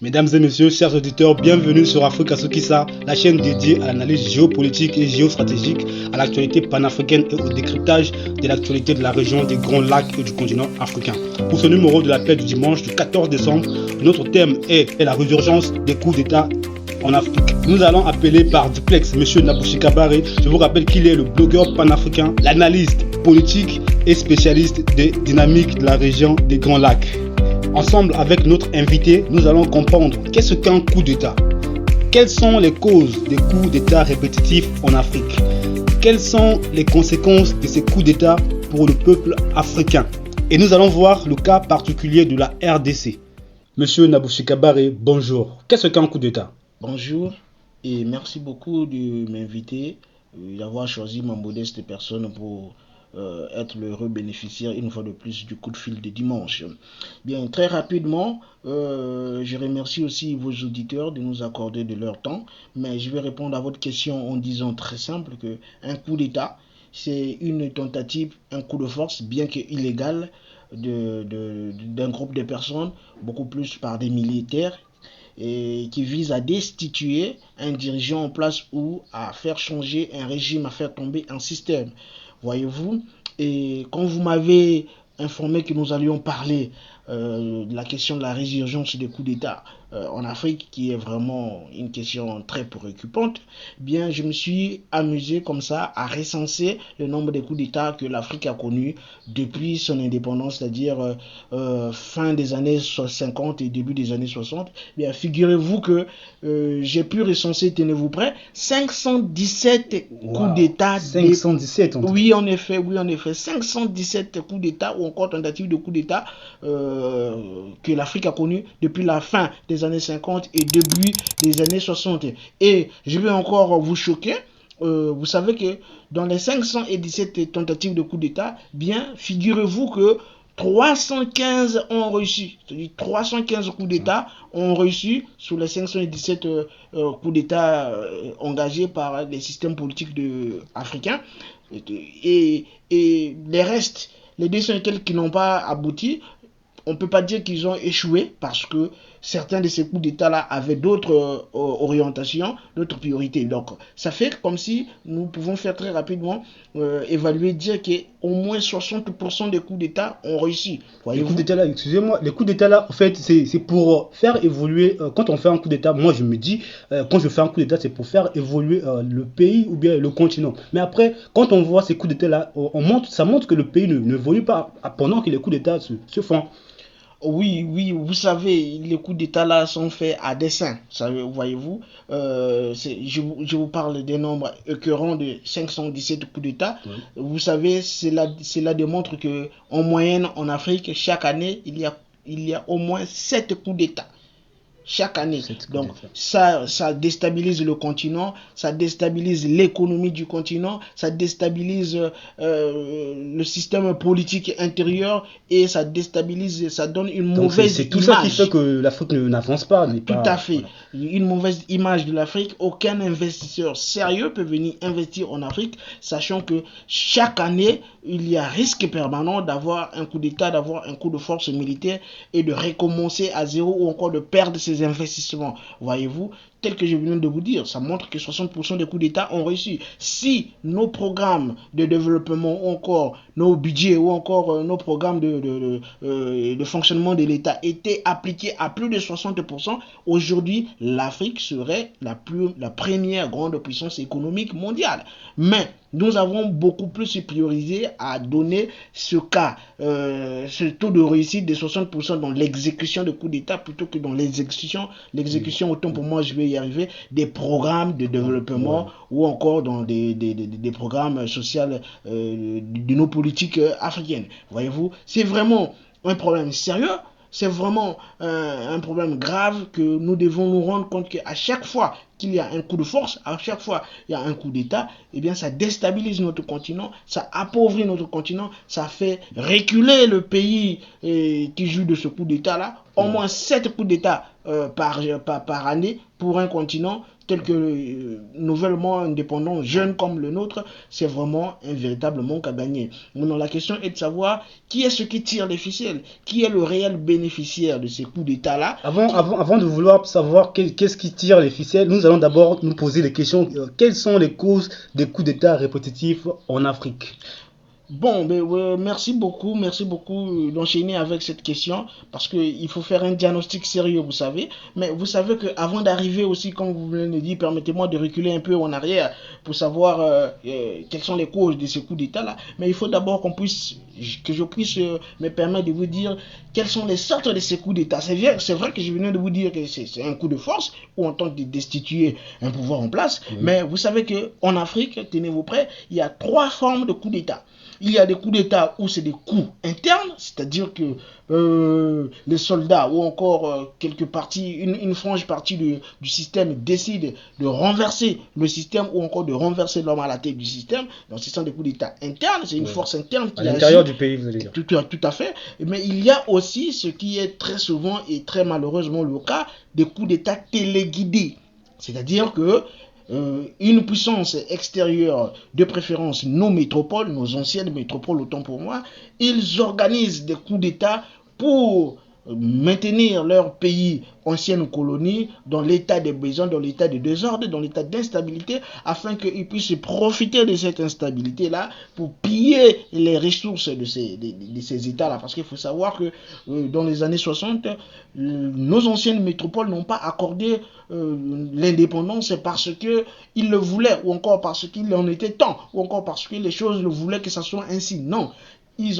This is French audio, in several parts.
Mesdames et messieurs, chers auditeurs, bienvenue sur Africa Sokisa, la chaîne dédiée à l'analyse géopolitique et géostratégique, à l'actualité panafricaine et au décryptage de l'actualité de la région des Grands Lacs et du continent africain. Pour ce numéro de l'appel du dimanche du 14 décembre, notre thème est la résurgence des coups d'État en Afrique. Nous allons appeler par duplex M. Nabouchi Kabare. Je vous rappelle qu'il est le blogueur panafricain, l'analyste politique et spécialiste des dynamiques de la région des Grands Lacs. Ensemble avec notre invité, nous allons comprendre qu'est-ce qu'un coup d'État, quelles sont les causes des coups d'État répétitifs en Afrique, quelles sont les conséquences de ces coups d'État pour le peuple africain. Et nous allons voir le cas particulier de la RDC. Monsieur Nabouchi Kabare, bonjour. Qu'est-ce qu'un coup d'État? Bonjour et merci beaucoup de m'inviter, d'avoir choisi ma modeste personne pour être l'heureux bénéficiaire une fois de plus du coup de fil de dimanche. Bien, très rapidement, je remercie aussi vos auditeurs de nous accorder de leur temps, mais je vais répondre à votre question en disant très simple que un coup d'État, c'est une tentative, un coup de force, bien que illégal, d'un groupe de personnes, beaucoup plus par des militaires, et qui vise à destituer un dirigeant en place ou à faire changer un régime, à faire tomber un système. Voyez-vous, et quand vous m'avez informé que nous allions parler de la question de la résurgence des coups d'État en Afrique, qui est vraiment une question très préoccupante, bien je me suis amusé comme ça à recenser le nombre de coups d'État que l'Afrique a connus depuis son indépendance, c'est-à-dire fin des années 50 et début des années 60. Bien, figurez-vous que j'ai pu recenser, tenez-vous prêts, 517 coups d'État. 517 oui, en effet, 517 coups d'État ou encore tentatives de coups d'État que l'Afrique a connu depuis la fin des années 50 et début des années 60. Et je vais encore vous choquer. Vous savez que dans les 517 tentatives de coups d'État, bien, figurez-vous que 315 ont réussi. C'est-à-dire 315 coups d'État ont réussi sur les 517 coups d'État engagés par les systèmes politiques africains. Et les restes, les 200 et quelques qui n'ont pas abouti, on ne peut pas dire qu'ils ont échoué parce que certains de ces coups d'État-là avaient d'autres orientations, d'autres priorités. Donc, ça fait comme si nous pouvons faire très rapidement évaluer, dire qu'au moins 60% des coups d'État ont réussi. Les coups d'État là, excusez-moi, les coups d'État là, en fait, c'est pour faire évoluer. Quand on fait un coup d'État, moi je me dis, quand je fais un coup d'État, c'est pour faire évoluer le pays ou bien le continent. Mais après, quand on voit ces coups d'État là, ça montre que le pays ne évolue pas pendant que les coups d'État se font. Oui, vous savez, les coups d'État là sont faits à dessein, voyez-vous. Je vous parle des nombres écœurants de 517 coups d'État. Oui. Vous savez, cela démontre que en moyenne en Afrique, chaque année, il y a au moins 7 coups d'État. Chaque année. Donc ça déstabilise le continent, ça déstabilise l'économie du continent, ça déstabilise le système politique intérieur et ça déstabilise, ça donne une mauvaise image. C'est tout ça qui fait que l'Afrique n'avance pas. Tout à fait. Voilà. Une mauvaise image de l'Afrique. Aucun investisseur sérieux peut venir investir en Afrique, sachant que chaque année, il y a risque permanent d'avoir un coup d'État, d'avoir un coup de force militaire et de recommencer à zéro ou encore de perdre ses investissements. Voyez-vous, tel que je viens de vous dire, ça montre que 60% des coups d'État ont réussi. Si nos programmes de développement ou encore nos budgets ou encore nos programmes de fonctionnement de l'État étaient appliqués à plus de 60%, aujourd'hui, l'Afrique serait la première grande puissance économique mondiale. Mais nous avons beaucoup plus priorisé à donner ce taux de réussite de 60% dans l'exécution de coups d'État plutôt que dans l'exécution, autant pour moi je vais y arriver, des programmes de développement ou encore dans des programmes sociaux de nos politiques africaines. Voyez-vous, c'est vraiment un problème sérieux. C'est vraiment un problème grave que nous devons nous rendre compte qu'à chaque fois qu'il y a un coup de force, à chaque fois il y a un coup d'État, eh bien ça déstabilise notre continent, ça appauvrit notre continent, ça fait reculer le pays qui joue de ce coup d'État-là. au moins 7 coups d'État par année pour un continent tel que nouvellement indépendant, jeune comme le nôtre, c'est vraiment un véritable manque à gagner. Maintenant, la question est de savoir qui est ce qui tire les ficelles, qui est le réel bénéficiaire de ces coups d'État-là. Avant de vouloir savoir qu'est-ce qui tire les ficelles, nous allons d'abord nous poser les questions. Quelles sont les causes des coups d'État répétitifs en Afrique? Bon, merci beaucoup d'enchaîner avec cette question parce qu'il faut faire un diagnostic sérieux, vous savez. Mais vous savez qu'avant d'arriver aussi, comme vous venez de dire, permettez-moi de reculer un peu en arrière pour savoir quelles sont les causes de ces coups d'État-là. Mais il faut d'abord que je puisse me permettre de vous dire quelles sont les sortes de ces coups d'État. C'est vrai que je venais de vous dire que c'est un coup de force où on tente de destituer un pouvoir en place. Oui. Mais vous savez qu'en Afrique, tenez-vous prêts, il y a 3 formes de coups d'État. Il y a des coups d'État où c'est des coups internes, c'est-à-dire que les soldats ou encore une frange partie du système décide de renverser le système ou encore de renverser l'homme à la tête du système. Donc ce sont des coups d'État internes, c'est une force interne qui à l'intérieur du pays, vous allez dire. Tout à fait. Mais il y a aussi ce qui est très souvent et très malheureusement le cas, des coups d'État téléguidés. C'est-à-dire que une puissance extérieure, de préférence nos métropoles, nos anciennes métropoles autant pour moi, ils organisent des coups d'État pour maintenir leur pays, ancienne colonie, dans l'état de besoin, dans l'état de désordre, dans l'état d'instabilité, afin qu'ils puissent profiter de cette instabilité-là pour piller les ressources de ces états-là. Parce qu'il faut savoir que dans les années 60, nos anciennes métropoles n'ont pas accordé l'indépendance parce qu'ils le voulaient, ou encore parce qu'il en était temps, ou encore parce que les choses le voulaient que ça soit ainsi. Non. Ils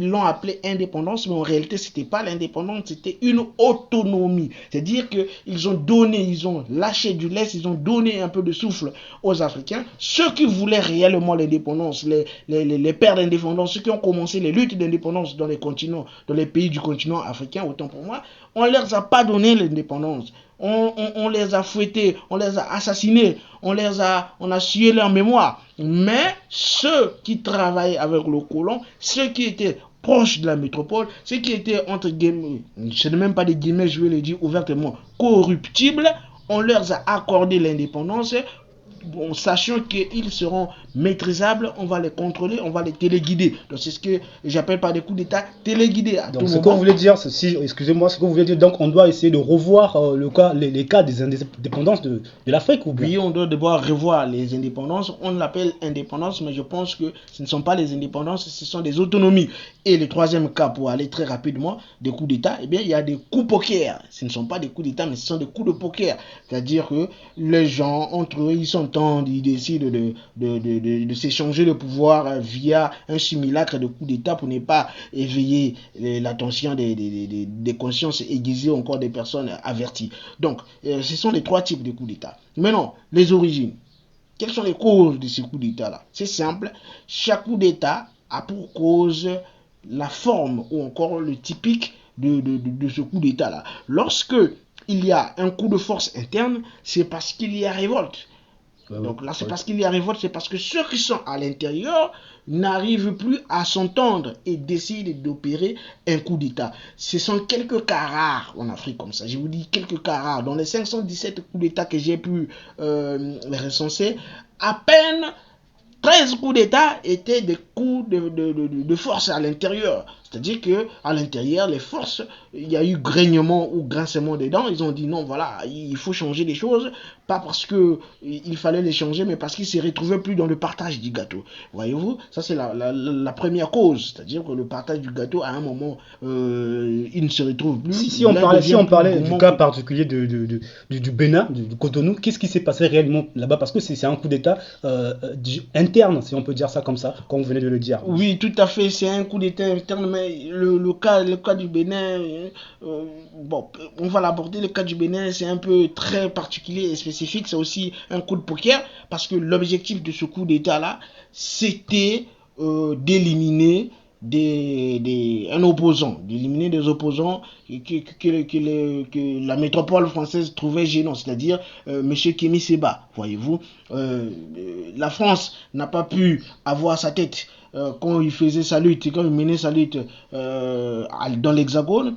l'ont appelé indépendance, mais en réalité, c'était pas l'indépendance, c'était une autonomie. C'est-à-dire qu'ils ont lâché du lest, ils ont donné un peu de souffle aux Africains. Ceux qui voulaient réellement l'indépendance, les pères d'indépendance, ceux qui ont commencé les luttes d'indépendance dans les pays du continent africain, autant pour moi, on leur a pas donné l'indépendance. On les a fouettés, on les a assassinés, on a scié leur mémoire. Mais ceux qui travaillaient avec le colon, ceux qui étaient proches de la métropole, ceux qui étaient entre guillemets, je ne même pas des guillemets, je vais le dire ouvertement, corruptibles, on leur a accordé l'indépendance. Bon, sachant qu'ils seront maîtrisables, on va les contrôler, on va les téléguider. Donc c'est ce que j'appelle par des coups d'État téléguidés. Donc ce que vous voulez dire, excusez-moi, ce que vous voulez dire, donc on doit essayer de revoir les cas des indépendances de l'Afrique ou bien? Oui, on doit devoir revoir les indépendances. On l'appelle indépendance, mais je pense que ce ne sont pas les indépendances, ce sont des autonomies. Et le troisième cas, pour aller très rapidement, des coups d'État, eh bien il y a des coups poker. Ce ne sont pas des coups d'État, mais ce sont des coups de poker. C'est-à-dire que les gens, entre eux, ils décident de s'échanger le pouvoir via un simulacre de coup d'État pour ne pas éveiller l'attention des consciences aiguisées, encore des personnes averties. Donc, ce sont les 3 types de coups d'État. Maintenant, les origines. Quelles sont les causes de ces coups d'État-là? C'est simple. Chaque coup d'État a pour cause la forme ou encore le typique de ce coup d'État-là. Lorsque il y a un coup de force interne, c'est parce qu'il y a révolte. Donc là, c'est parce qu'il y a révolte, c'est parce que ceux qui sont à l'intérieur n'arrivent plus à s'entendre et décident d'opérer un coup d'État. Ce sont quelques cas rares en Afrique comme ça. Je vous dis quelques cas rares. Dans les 517 coups d'État que j'ai pu recenser, à peine 13 coups d'État étaient des coups de force à l'intérieur. C'est-à-dire qu'à l'intérieur, les forces, il y a eu grignement ou grincement des dents. Ils ont dit non, voilà, il faut changer les choses. Pas parce qu'il fallait les changer, mais parce qu'ils ne se retrouvaient plus dans le partage du gâteau. Voyez-vous, ça c'est la première cause. C'est-à-dire que le partage du gâteau, à un moment, il ne se retrouve plus. Si on parlait du cas particulier du Bénin, du Cotonou, qu'est-ce qui s'est passé réellement là-bas? Parce que c'est un coup d'État interne, si on peut dire ça comme ça, comme vous venez de le dire. Oui, tout à fait, c'est un coup d'État interne, mais le cas du Bénin, bon, on va l'aborder. Le cas du Bénin, c'est un peu très particulier et spécifique. C'est aussi un coup de poker parce que l'objectif de ce coup d'État-là, c'était d'éliminer un opposant, d'éliminer des opposants que la métropole française trouvait gênants, c'est-à-dire M. Kémy Séba, voyez-vous. La France n'a pas pu avoir sa tête quand il faisait sa lutte, quand il menait sa lutte dans l'Hexagone,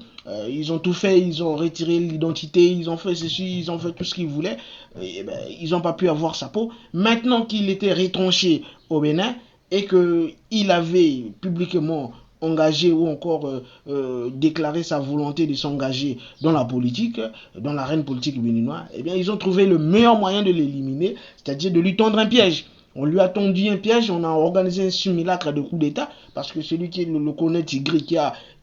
ils ont tout fait, ils ont retiré l'identité, ils ont fait ceci, ils ont fait tout ce qu'ils voulaient, et ils n'ont pas pu avoir sa peau. Maintenant qu'il était retranché au Bénin et qu'il avait publiquement engagé ou encore déclaré sa volonté de s'engager dans la politique, dans l'arène politique béninoise, eh bien ils ont trouvé le meilleur moyen de l'éliminer, c'est-à-dire de lui tendre un piège. On lui a tendu un piège, on a organisé un simulacre de coup d'État, parce que celui qui est le colonel Tigri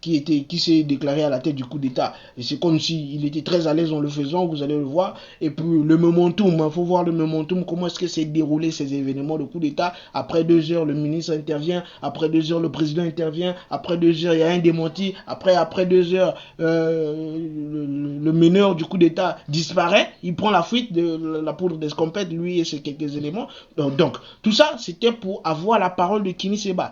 qui s'est déclaré à la tête du coup d'État, et c'est comme s'il était très à l'aise en le faisant, vous allez le voir. Et puis le momentum, il faut voir le momentum, comment est-ce que s'est déroulé ces événements de coup d'État. Après 2 heures, le ministre intervient, après 2 heures, le président intervient, après 2 heures, il y a un démenti, après 2 heures, le meneur du coup d'État disparaît, il prend la fuite de la poudre d'escampette, lui et ses quelques éléments. Donc, tout ça, c'était pour avoir la parole de Kini Seba.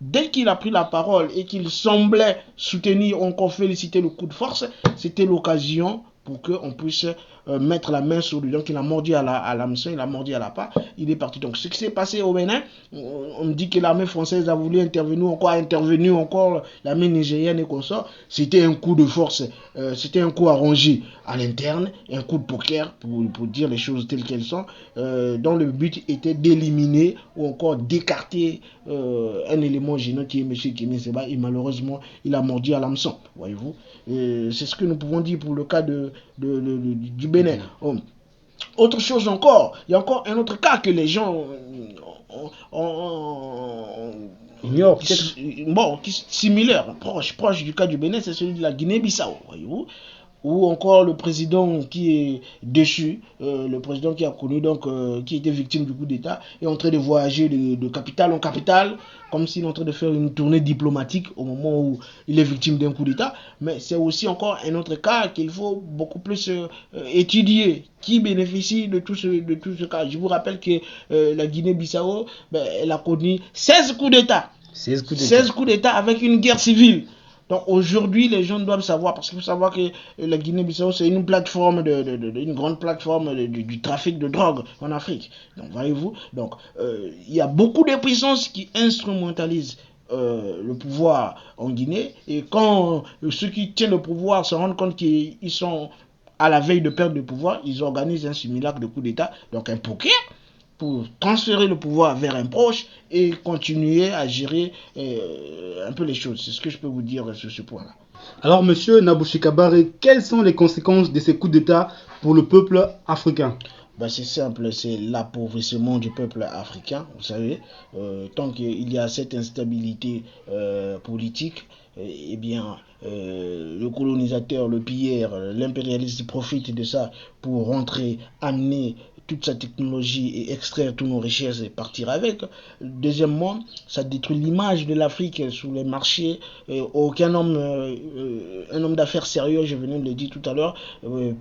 Dès qu'il a pris la parole et qu'il semblait soutenir, encore féliciter le coup de force, c'était l'occasion pour qu'on puisse mettre la main sur lui. Donc il a mordu à l'hameçon, il a mordu à la part, il est parti. Donc ce qui s'est passé au Bénin, on me dit que l'armée française a voulu intervenir encore, l'armée nigérienne et consorts, c'était un coup de force, c'était un coup arrangé à l'interne, un coup de poker, pour dire les choses telles qu'elles sont, dont le but était d'éliminer ou encore d'écarter un élément gênant qui est M. Kini Seba, et malheureusement il a mordu à l'hameçon, voyez-vous. C'est ce que nous pouvons dire pour le cas du Bénin. Autre chose encore, il y a encore un autre cas que les gens ignorent, qui est similaire, proche du cas du Bénin, c'est celui de la Guinée-Bissau, voyez-vous, ou encore le président qui est déchu, le président qui a connu, donc qui était victime du coup d'État, est en train de voyager de capitale en capitale, comme s'il est en train de faire une tournée diplomatique au moment où il est victime d'un coup d'État. Mais c'est aussi encore un autre cas qu'il faut beaucoup plus étudier, qui bénéficie de tout ce cas. Je vous rappelle que la Guinée-Bissau, elle a connu 16 coups d'État. 16 coups d'État avec une guerre civile. Donc aujourd'hui, les gens doivent savoir, parce qu'il faut savoir que la Guinée-Bissau, c'est une plateforme, une grande plateforme du trafic de drogue en Afrique. Donc voyez-vous, donc il y a beaucoup de puissances qui instrumentalisent le pouvoir en Guinée, et quand ceux qui tiennent le pouvoir se rendent compte qu'ils sont à la veille de perdre le pouvoir, ils organisent un simulacre de coup d'État, donc un poker, pour transférer le pouvoir vers un proche et continuer à gérer un peu les choses. C'est ce que je peux vous dire sur ce point-là. Alors, monsieur Nabouchi Kabare, quelles sont les conséquences de ces coups d'État pour le peuple africain? C'est simple, c'est l'appauvrissement du peuple africain, vous savez. Tant qu'il y a cette instabilité politique, eh bien, le colonisateur, le pilleur, l'impérialiste profite de ça pour rentrer, amener toute sa technologie et extraire toutes nos richesses et partir avec. Deuxièmement, ça détruit l'image de l'Afrique sur les marchés. Aucun homme, un homme d'affaires sérieux, je venais de le dire tout à l'heure,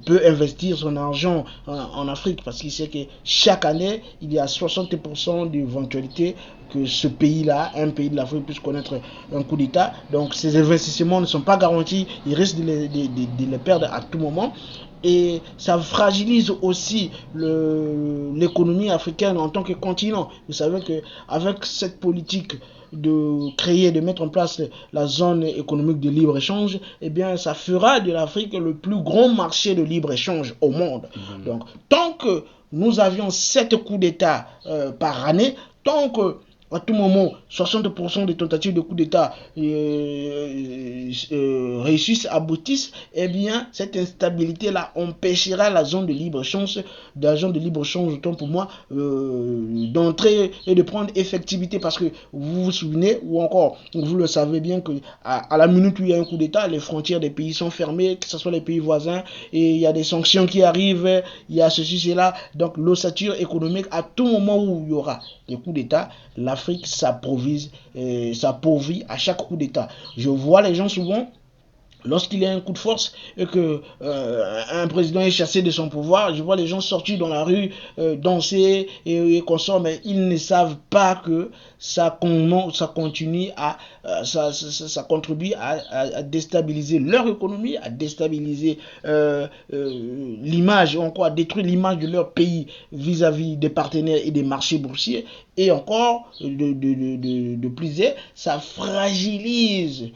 peut investir son argent en Afrique, parce qu'il sait que chaque année, il y a 60% d'éventualité que ce pays-là, un pays de l'Afrique, puisse connaître un coup d'État. Donc ces investissements ne sont pas garantis, ils risquent de les perdre à tout moment. Et ça fragilise aussi l'économie africaine en tant que continent. Vous savez qu'avec cette politique de créer, de mettre en place la zone économique de libre-échange, eh bien ça fera de l'Afrique le plus grand marché de libre-échange au monde. Donc tant que nous avions 7 coups d'État par année, tant que à tout moment, 60% des tentatives de coup d'État réussissent, aboutissent, eh bien, cette instabilité-là empêchera la zone de libre-échange, autant pour moi, d'entrer et de prendre effectivité, parce que vous vous souvenez, ou encore, vous le savez bien, que à la minute où il y a un coup d'État, les frontières des pays sont fermées, que ce soit les pays voisins, et il y a des sanctions qui arrivent, il y a ceci, cela, donc l'ossature économique, à tout moment où il y aura des coups d'État, l'Afrique s'appauvrit à chaque coup d'État. Je vois les gens souvent lorsqu'il y a un coup de force et que un président est chassé de son pouvoir, je vois les gens sortir dans la rue, danser et consorts, mais ils ne savent pas que ça continue ça contribue à déstabiliser leur économie, à déstabiliser l'image, ou encore à détruire l'image de leur pays vis-à-vis des partenaires et des marchés boursiers, et encore de plus, ça fragilise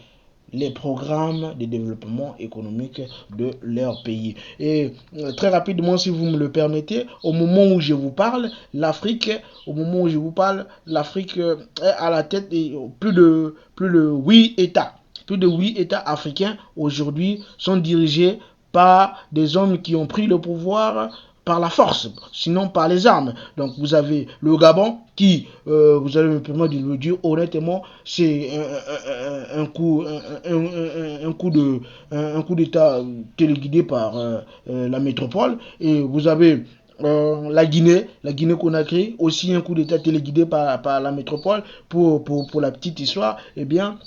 les programmes de développement économique de leur pays. Et très rapidement, si vous me le permettez, au moment où je vous parle, l'Afrique est à la tête de plus de 8 États. Plus de 8 États africains aujourd'hui sont dirigés par des hommes qui ont pris le pouvoir par la force, sinon par les armes. Donc vous avez le Gabon qui, vous allez me permettre de le dire honnêtement, c'est un coup d'État téléguidé par la métropole. Et vous avez la Guinée-Conakry, aussi un coup d'État téléguidé par la métropole. Pour la petite histoire, eh bien,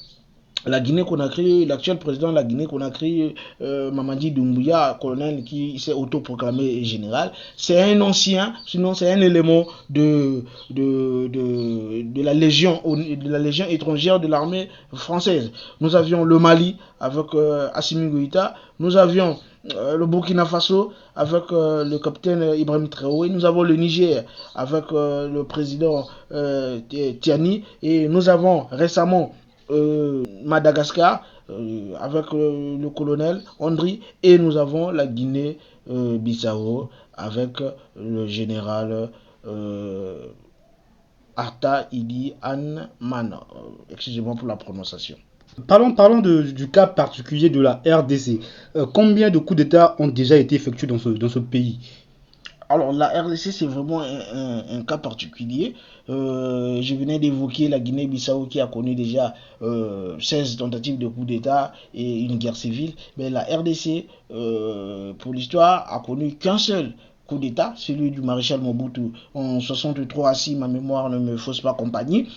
la Guinée-Conakry, l'actuel président de la Guinée-Conakry, Mamadi Doumbouya, colonel qui s'est autoproclamé général, c'est un ancien, sinon c'est un élément de la légion étrangère de l'armée française. Nous avions le Mali avec Assimi Goïta, nous avions le Burkina Faso avec le capitaine Ibrahim Traoré, nous avons le Niger avec le président Tiani, et nous avons récemment Madagascar avec le colonel Ondri, et nous avons la Guinée-Bissau avec le général Arta Idi Anman. Excusez-moi pour la prononciation. Parlons du cas particulier de la RDC. Combien de coups d'État ont déjà été effectués dans ce pays? Alors la RDC, c'est vraiment un cas particulier. Je venais d'évoquer la Guinée-Bissau qui a connu déjà 16 tentatives de coup d'État et une guerre civile. Mais la RDC, pour l'histoire, a connu qu'un seul coup d'État, celui du maréchal Mobutu en 63, si ma mémoire ne me fausse pas compagnie.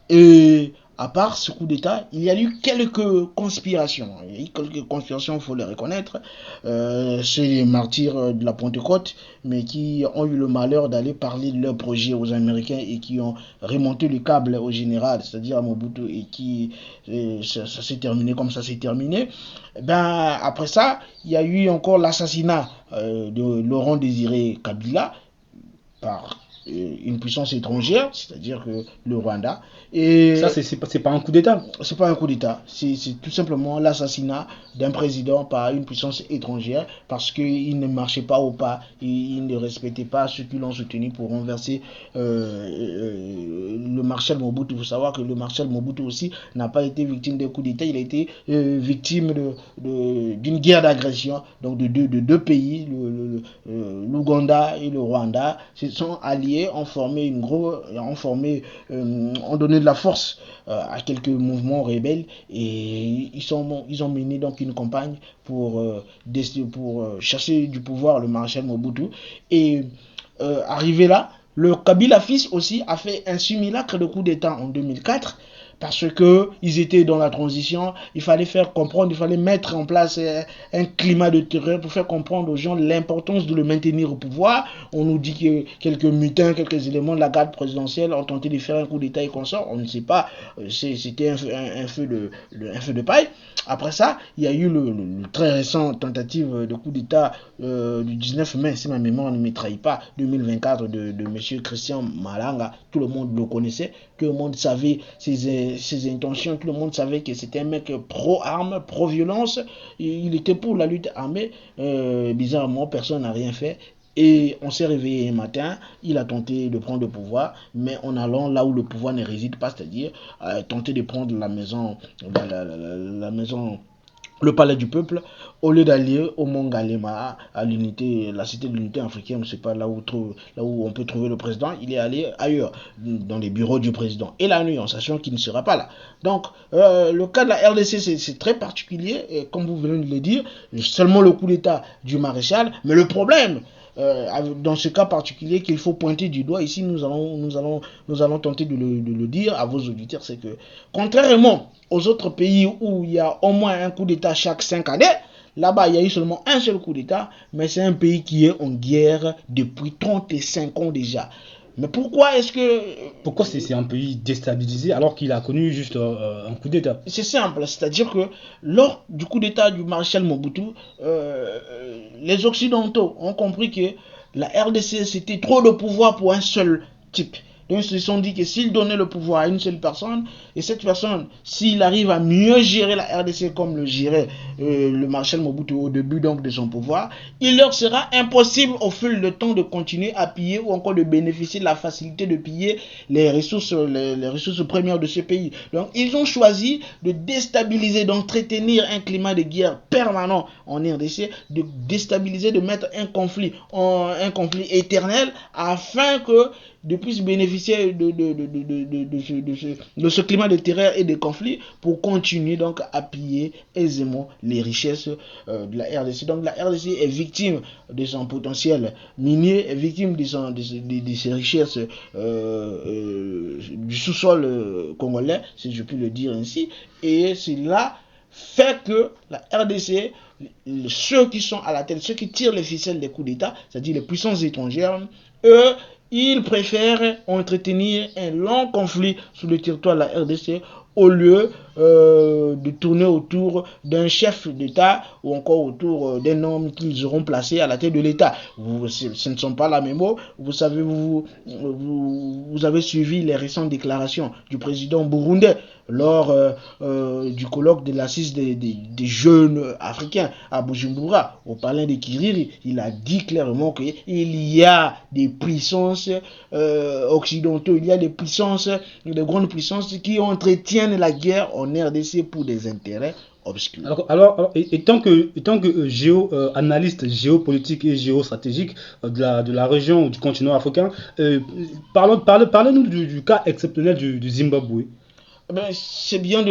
Et à part ce coup d'État, il y a eu quelques conspirations. Il y a eu quelques conspirations, il faut le reconnaître. C'est les martyrs de la Pentecôte, mais qui ont eu le malheur d'aller parler de leur projet aux Américains et qui ont remonté le câble au général, c'est-à-dire à Mobutu, et qui ça s'est terminé comme ça s'est terminé. Ben, après ça, il y a eu encore l'assassinat de Laurent Désiré Kabila par une puissance étrangère, c'est-à-dire que le Rwanda. Et ça, c'est pas un coup d'État. C'est pas un coup d'État, c'est tout simplement l'assassinat d'un président par une puissance étrangère parce qu'il ne marchait pas au pas, il ne respectait pas ceux qui l'ont soutenu pour renverser le maréchal Mobutu. Il faut savoir que le maréchal Mobutu aussi n'a pas été victime d'un coup d'État, il a été victime d'une guerre d'agression, donc de deux pays, l'Ouganda et le Rwanda, se sont alliés, ont donné de la force à quelques mouvements rebelles, et ils ont mené donc une campagne pour chasser du pouvoir le maréchal Mobutu. Et arrivé là, le Kabila fils aussi a fait un simulacre de coup d'État en 2004 parce que ils étaient dans la transition. Il fallait faire comprendre, il fallait mettre en place un climat de terreur pour faire comprendre aux gens l'importance de le maintenir au pouvoir. On nous dit que quelques mutins, quelques éléments de la garde présidentielle ont tenté de faire un coup d'État et consort. On ne sait pas, c'était un feu de paille. Après ça, il y a eu le très récent tentative de coup d'État du 19 mai, si ma mémoire ne me trahit pas, 2024, de M. Christian Malanga. Tout le monde le connaissait, tout le monde savait ses intentions, tout le monde savait que c'était un mec pro-armes, pro-violence. Il était pour la lutte armée. Bizarrement, personne n'a rien fait. Et on s'est réveillé un matin, il a tenté de prendre le pouvoir, mais en allant là où le pouvoir ne réside pas, c'est-à-dire tenter de prendre la maison, le palais du peuple, au lieu d'aller au Mont Galema, à la cité de l'unité africaine, je ne sais pas là où on peut trouver le président, il est allé ailleurs, dans les bureaux du président. Et la nuit, en sachant qu'il ne sera pas là. Donc, le cas de la RDC, c'est très particulier, et comme vous venez de le dire, seulement le coup d'État du maréchal, mais le problème, dans ce cas particulier qu'il faut pointer du doigt. Ici, nous allons tenter de le dire à vos auditeurs, c'est que contrairement aux autres pays où il y a au moins un coup d'État chaque 5 années, là-bas, il y a eu seulement un seul coup d'État, mais c'est un pays qui est en guerre depuis 35 ans déjà. Mais pourquoi est-ce que... Pourquoi c'est un pays déstabilisé alors qu'il a connu juste un coup d'État? C'est simple, c'est-à-dire que lors du coup d'État du maréchal Mobutu, les Occidentaux ont compris que la RDC c'était trop de pouvoir pour un seul type. Donc ils se sont dit que s'ils donnaient le pouvoir à une seule personne, et cette personne, s'il arrive à mieux gérer la RDC comme le gérait le maréchal Mobutu au début donc de son pouvoir, il leur sera impossible au fil du temps de continuer à piller ou encore de bénéficier de la facilité de piller les ressources premières de ce pays. Donc ils ont choisi de déstabiliser, d'entretenir un climat de guerre permanent en RDC, de déstabiliser, de mettre un conflit éternel afin que de puisse bénéficier de ce climat de terreur et de conflit pour continuer donc à piller aisément les richesses de la RDC. Donc la RDC est victime de son potentiel minier, est victime de ses richesses du sous-sol congolais, si je puis le dire ainsi, et cela fait que la RDC, ceux qui sont à la tête, ceux qui tirent les ficelles des coups d'État, c'est-à-dire les puissances étrangères, eux, ils préfèrent entretenir un long conflit sur le territoire de la RDC au lieu de tourner autour d'un chef d'État ou encore autour d'un homme qu'ils auront placé à la tête de l'État. Ce ne sont pas la même mot. Vous savez, vous avez suivi les récentes déclarations du président burundais lors du colloque de l'assise des jeunes africains à Bujumbura, au palais de Kiriri. Il a dit clairement qu'il y a des puissances occidentaux, il y a des puissances, des grandes puissances qui entretiennent la guerre en RDC pour des intérêts obscurs. Alors tant que analyste géopolitique et géostratégique de la région du continent africain, parlez-nous du cas exceptionnel du Zimbabwe. C'est bien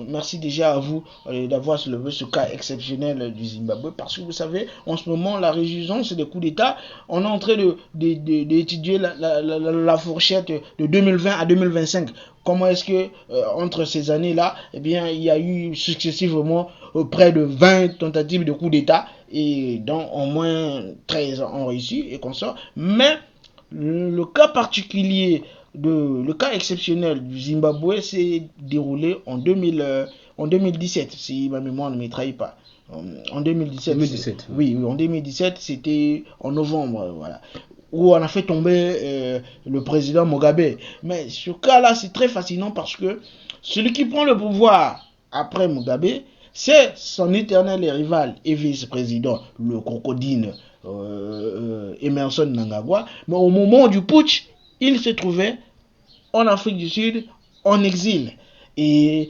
merci déjà à vous d'avoir soulevé ce cas exceptionnel du Zimbabwe, parce que vous savez, en ce moment, la résurgence des coups d'État, on est en train d'étudier la fourchette de 2020 à 2025. Comment est-ce que entre ces années-là, eh bien, il y a eu successivement près de 20 tentatives de coups d'État, et dont au moins 13 ont réussi et consorts. Mais le cas particulier le cas exceptionnel du Zimbabwe s'est déroulé en 2017, si ma mémoire ne me trahit pas. En 2017. Oui, en 2017, c'était en novembre, voilà, où on a fait tomber le président Mugabe. Mais ce cas-là, c'est très fascinant parce que celui qui prend le pouvoir après Mugabe, c'est son éternel rival et vice-président, le crocodile Emerson Mnangagwa. Mais au moment du putsch, il se trouvait en Afrique du Sud, en exil. Et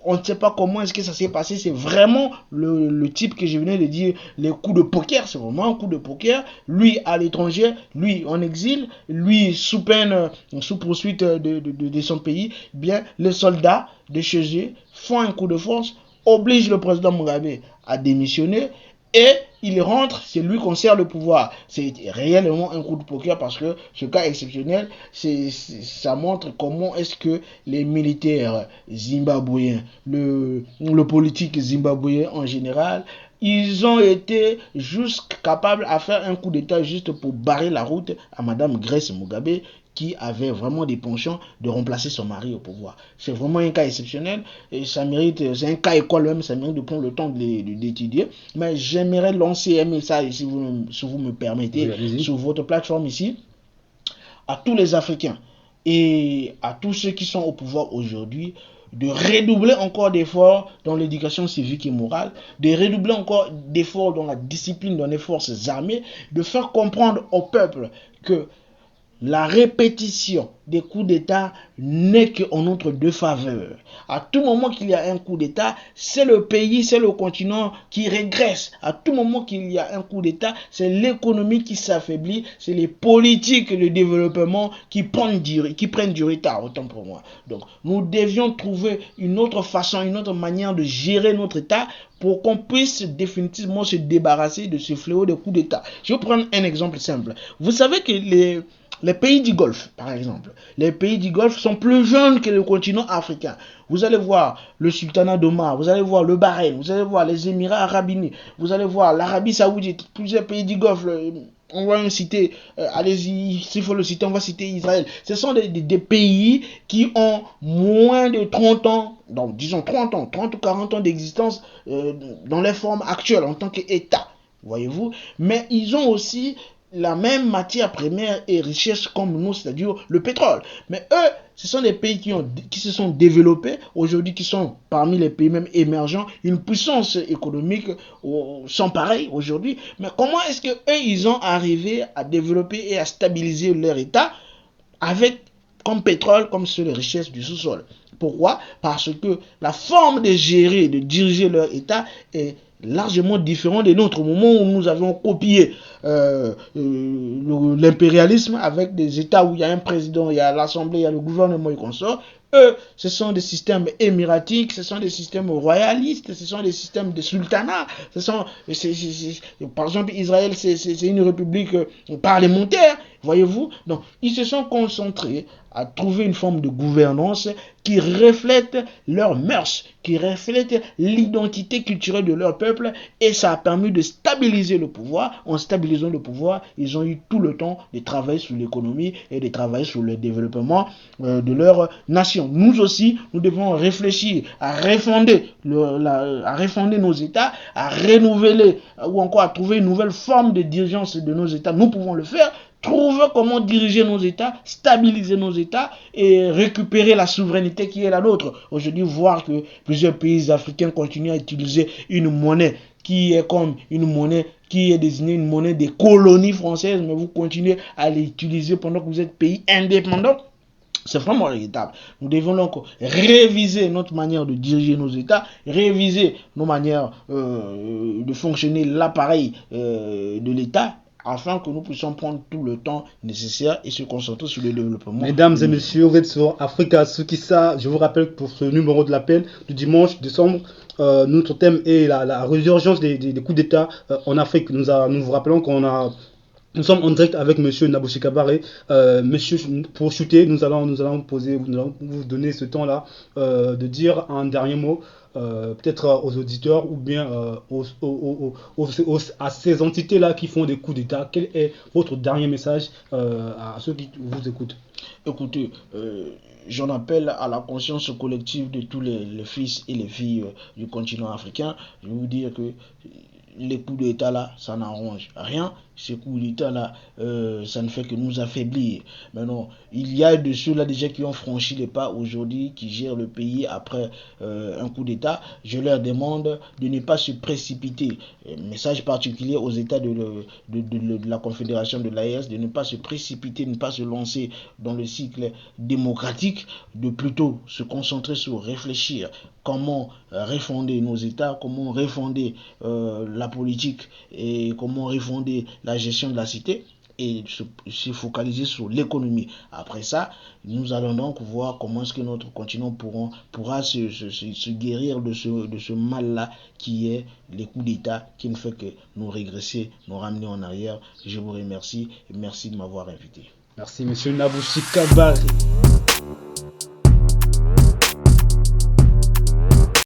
on ne sait pas comment est-ce que ça s'est passé. C'est vraiment le type que je venais de dire, les coups de poker. C'est vraiment un coup de poker. Lui à l'étranger, lui en exil, lui sous peine, sous poursuite de son pays. Bien, les soldats de chez eux font un coup de force, obligent le président Mugabe à démissionner. Et il rentre, c'est lui qu'on sert le pouvoir. C'est réellement un coup de poker parce que ce cas exceptionnel, ça montre comment est-ce que les militaires zimbabwéens, le politique zimbabwéen en général, ils ont été juste capables à faire un coup d'État juste pour barrer la route à Madame Grace Mugabe, qui avait vraiment des penchants de remplacer son mari au pouvoir. C'est vraiment un cas exceptionnel et ça mérite, c'est un cas école même, ça mérite de prendre le temps d'étudier. Mais j'aimerais lancer un message, si vous me permettez, oui, sur votre plateforme ici, à tous les Africains et à tous ceux qui sont au pouvoir aujourd'hui, de redoubler encore d'efforts dans l'éducation civique et morale, de redoubler encore d'efforts dans la discipline dans les forces armées, de faire comprendre au peuple que la répétition des coups d'État n'est qu'en notre défaveur. À tout moment qu'il y a un coup d'État, c'est le pays, c'est le continent qui régresse. À tout moment qu'il y a un coup d'État, c'est l'économie qui s'affaiblit, c'est les politiques de développement qui prennent du retard, autant pour moi. Donc, nous devions trouver une autre façon, une autre manière de gérer notre État pour qu'on puisse définitivement se débarrasser de ce fléau de coups d'État. Je vais prendre un exemple simple. Vous savez que les pays du Golfe, par exemple, les pays du Golfe sont plus jeunes que le continent africain. Vous allez voir le sultanat d'Oman, vous allez voir le Bahreïn, vous allez voir les Émirats arabes unis, vous allez voir l'Arabie saoudite, plusieurs pays du Golfe. On va même citer, allez-y, s'il faut le citer, on va citer Israël. Ce sont des pays qui ont moins de 30 ans, donc disons 30 ou 40 ans d'existence dans les formes actuelles en tant qu'État, voyez-vous. Mais ils ont aussi la même matière première et richesse comme nous, c'est-à-dire le pétrole. Mais eux, ce sont des pays qui se sont développés aujourd'hui, qui sont parmi les pays même émergents, une puissance économique sans pareil aujourd'hui. Mais comment est-ce que eux, ils ont arrivé à développer et à stabiliser leur État avec comme pétrole, comme sur les richesses du sous-sol? Pourquoi? Parce que la forme de gérer, de diriger leur État est largement différent de notre moment où nous avons copié l'impérialisme avec des États où il y a un président, il y a l'Assemblée, il y a le gouvernement et consort. Eux, ce sont des systèmes émiratiques, ce sont des systèmes royalistes, ce sont des systèmes de sultanat. Par exemple, Israël, c'est une république parlementaire, voyez-vous. Donc, ils se sont concentrés à trouver une forme de gouvernance qui reflète leurs mœurs, qui reflète l'identité culturelle de leur peuple, et ça a permis de stabiliser le pouvoir. En stabilisant le pouvoir, ils ont eu tout le temps de travailler sur l'économie et de travailler sur le développement de leur nation. Nous aussi, nous devons réfléchir à refonder nos États, à renouveler ou encore à trouver une nouvelle forme de dirigeance de nos États. Nous pouvons le faire. Trouver comment diriger nos États, stabiliser nos États et récupérer la souveraineté qui est la nôtre. Aujourd'hui, voir que plusieurs pays africains continuent à utiliser une monnaie qui est comme une monnaie qui est désignée une monnaie des colonies françaises, mais vous continuez à l'utiliser pendant que vous êtes pays indépendant. C'est vraiment regrettable. Nous devons donc réviser notre manière de diriger nos États, réviser nos manières de fonctionner l'appareil de l'État, afin que nous puissions prendre tout le temps nécessaire et se concentrer sur le développement. Mesdames et messieurs, vous êtes sur Africa Tsukisa. Je vous rappelle que pour ce numéro de l'appel du dimanche décembre, notre thème est la résurgence des coups d'État en Afrique. Nous vous rappelons nous sommes en direct avec Monsieur Nabouchika Baré. Monsieur, pour chuter, nous allons vous donner ce temps-là de dire un dernier mot, peut-être aux auditeurs ou bien à ces entités-là qui font des coups d'État. Quel est votre dernier message à ceux qui vous écoutent? Écoutez, j'en appelle à la conscience collective de tous les fils et les filles du continent africain. Je vais vous dire que les coups d'État là, ça n'arrange rien. Ces coups d'État là, ça ne fait que nous affaiblir. Maintenant, il y a de ceux-là déjà qui ont franchi les pas aujourd'hui, qui gèrent le pays après un coup d'État. Je leur demande de ne pas se précipiter. Message particulier aux États de la Confédération de l'AES, de ne pas se précipiter, de ne pas se lancer dans le cycle démocratique, de plutôt se concentrer sur réfléchir comment refonder nos États, comment refonder la politique et comment refonder la gestion de la cité et se focaliser sur l'économie. Après ça, nous allons donc voir comment est-ce que notre continent pourra se guérir de ce mal-là qui est les coups d'État qui ne fait que nous régresser, nous ramener en arrière. Je vous remercie et merci de m'avoir invité. Merci Monsieur Nabouchika Baré.